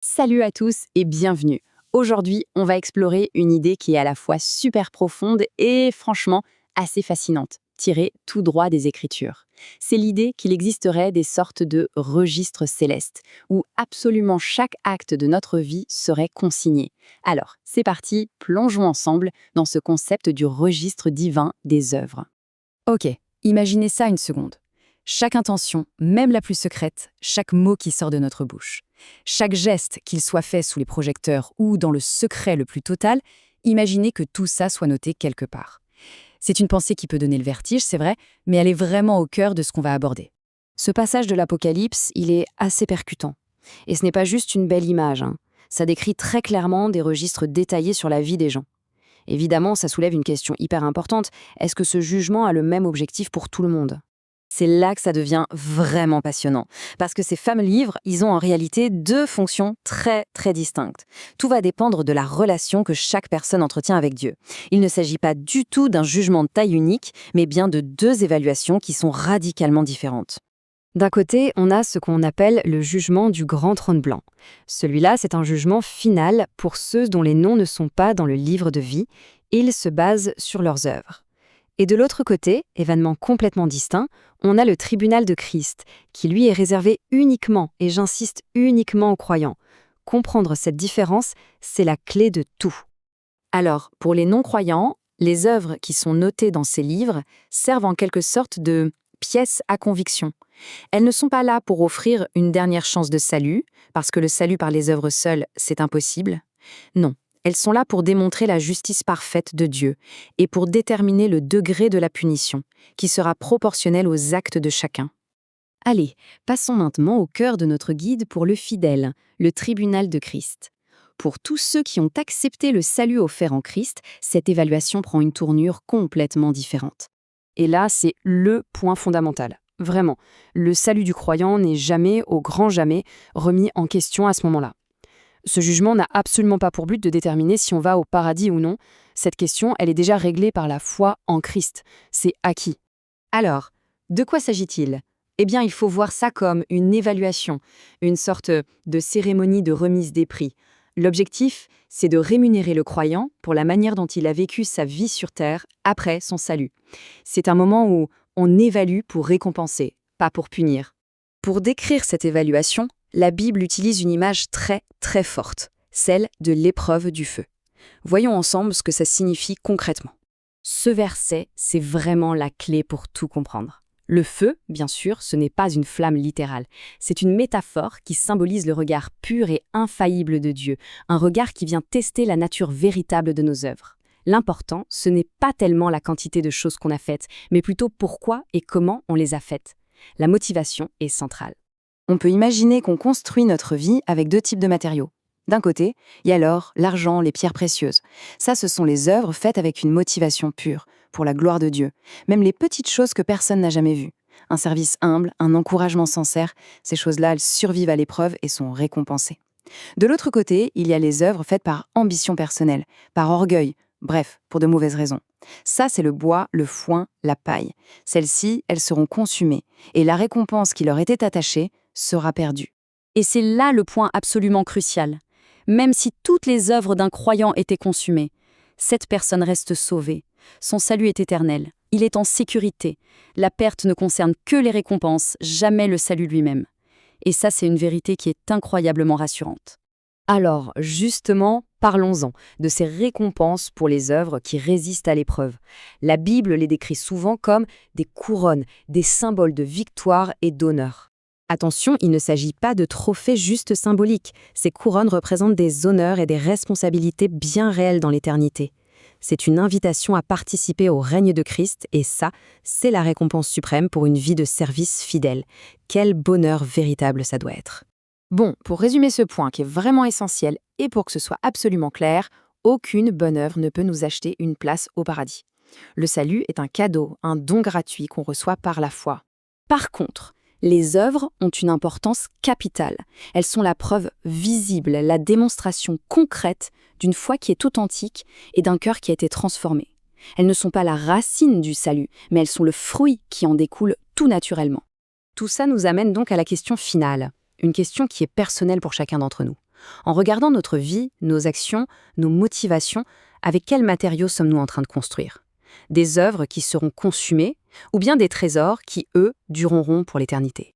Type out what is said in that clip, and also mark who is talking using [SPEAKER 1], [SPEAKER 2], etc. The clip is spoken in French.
[SPEAKER 1] Salut à tous et bienvenue. Aujourd'hui, on va explorer une idée qui est à la fois super profonde et franchement assez fascinante, tirée tout droit des Écritures. C'est l'idée qu'il existerait des sortes de registres célestes, où absolument chaque acte de notre vie serait consigné. Alors, c'est parti, plongeons ensemble dans ce concept du registre divin des œuvres.
[SPEAKER 2] Ok, imaginez ça une seconde. Chaque intention, même la plus secrète, chaque mot qui sort de notre bouche, chaque geste, qu'il soit fait sous les projecteurs ou dans le secret le plus total, imaginez que tout ça soit noté quelque part. C'est une pensée qui peut donner le vertige, c'est vrai, mais elle est vraiment au cœur de ce qu'on va aborder.
[SPEAKER 3] Ce passage de l'Apocalypse, il est assez percutant. Et ce n'est pas juste une belle image, hein. Ça décrit très clairement des registres détaillés sur la vie des gens. Évidemment, ça soulève une question hyper importante. Est-ce que ce jugement a le même objectif pour tout le monde?
[SPEAKER 4] C'est là que ça devient vraiment passionnant. Parce que ces fameux livres, ils ont en réalité deux fonctions très distinctes. Tout va dépendre de la relation que chaque personne entretient avec Dieu. Il ne s'agit pas du tout d'un jugement de taille unique, mais bien de deux évaluations qui sont radicalement différentes.
[SPEAKER 3] D'un côté, on a ce qu'on appelle le jugement du grand trône blanc. Celui-là, c'est un jugement final pour ceux dont les noms ne sont pas dans le livre de vie. Il se base sur leurs œuvres. Et de l'autre côté, événement complètement distinct, on a le tribunal de Christ, qui lui est réservé uniquement, et j'insiste uniquement aux croyants. Comprendre cette différence, c'est la clé de tout.
[SPEAKER 4] Alors, pour les non-croyants, les œuvres qui sont notées dans ces livres servent en quelque sorte de pièces à conviction. Elles ne sont pas là pour offrir une dernière chance de salut, parce que le salut par les œuvres seules, c'est impossible. Non, elles sont là pour démontrer la justice parfaite de Dieu et pour déterminer le degré de la punition, qui sera proportionnel aux actes de chacun.
[SPEAKER 1] Allez, passons maintenant au cœur de notre guide pour le fidèle, le tribunal de Christ. Pour tous ceux qui ont accepté le salut offert en Christ, cette évaluation prend une tournure complètement différente.
[SPEAKER 3] Et là, c'est le point fondamental. Vraiment, le salut du croyant n'est jamais, au grand jamais, remis en question à ce moment-là. Ce jugement n'a absolument pas pour but de déterminer si on va au paradis ou non. Cette question, elle est déjà réglée par la foi en Christ. C'est acquis.
[SPEAKER 2] Alors, de quoi s'agit-il ? Eh bien, il faut voir ça comme une évaluation, une sorte de cérémonie de remise des prix. L'objectif, c'est de rémunérer le croyant pour la manière dont il a vécu sa vie sur Terre après son salut. C'est un moment où on évalue pour récompenser, pas pour punir. Pour décrire cette évaluation, la Bible utilise une image très forte, celle de l'épreuve du feu. Voyons ensemble ce que ça signifie concrètement. Ce verset, c'est vraiment la clé pour tout comprendre. Le feu, bien sûr, ce n'est pas une flamme littérale. C'est une métaphore qui symbolise le regard pur et infaillible de Dieu, un regard qui vient tester la nature véritable de nos œuvres. L'important, ce n'est pas tellement la quantité de choses qu'on a faites, mais plutôt pourquoi et comment on les a faites. La motivation est centrale.
[SPEAKER 4] On peut imaginer qu'on construit notre vie avec deux types de matériaux. D'un côté, il y a l'or, l'argent, les pierres précieuses. Ça, ce sont les œuvres faites avec une motivation pure, pour la gloire de Dieu. Même les petites choses que personne n'a jamais vues. Un service humble, un encouragement sincère, ces choses-là, elles survivent à l'épreuve et sont récompensées. De l'autre côté, il y a les œuvres faites par ambition personnelle, par orgueil, bref, pour de mauvaises raisons. Ça, c'est le bois, le foin, la paille. Celles-ci, elles seront consumées, et la récompense qui leur était attachée sera perdue.
[SPEAKER 2] Et c'est là le point absolument crucial. Même si toutes les œuvres d'un croyant étaient consumées, cette personne reste sauvée. Son salut est éternel. Il est en sécurité. La perte ne concerne que les récompenses, jamais le salut lui-même. Et ça, c'est une vérité qui est incroyablement rassurante. Alors, justement, parlons-en de ces récompenses pour les œuvres qui résistent à l'épreuve. La Bible les décrit souvent comme des couronnes, des symboles de victoire et d'honneur. Attention, il ne s'agit pas de trophées juste symboliques. Ces couronnes représentent des honneurs et des responsabilités bien réelles dans l'éternité. C'est une invitation à participer au règne de Christ et ça, c'est la récompense suprême pour une vie de service fidèle. Quel bonheur véritable ça doit être.
[SPEAKER 1] Bon, pour résumer ce point qui est vraiment essentiel et pour que ce soit absolument clair, aucune bonne œuvre ne peut nous acheter une place au paradis. Le salut est un cadeau, un don gratuit qu'on reçoit par la foi.
[SPEAKER 3] Par contre, les œuvres ont une importance capitale. Elles sont la preuve visible, la démonstration concrète d'une foi qui est authentique et d'un cœur qui a été transformé. Elles ne sont pas la racine du salut, mais elles sont le fruit qui en découle tout naturellement. Tout ça nous amène donc à la question finale, une question qui est personnelle pour chacun d'entre nous.
[SPEAKER 2] En regardant notre vie, nos actions, nos motivations, avec quels matériaux sommes-nous en train de construire? Des œuvres qui seront consumées ou bien des trésors qui, eux, dureront pour l'éternité?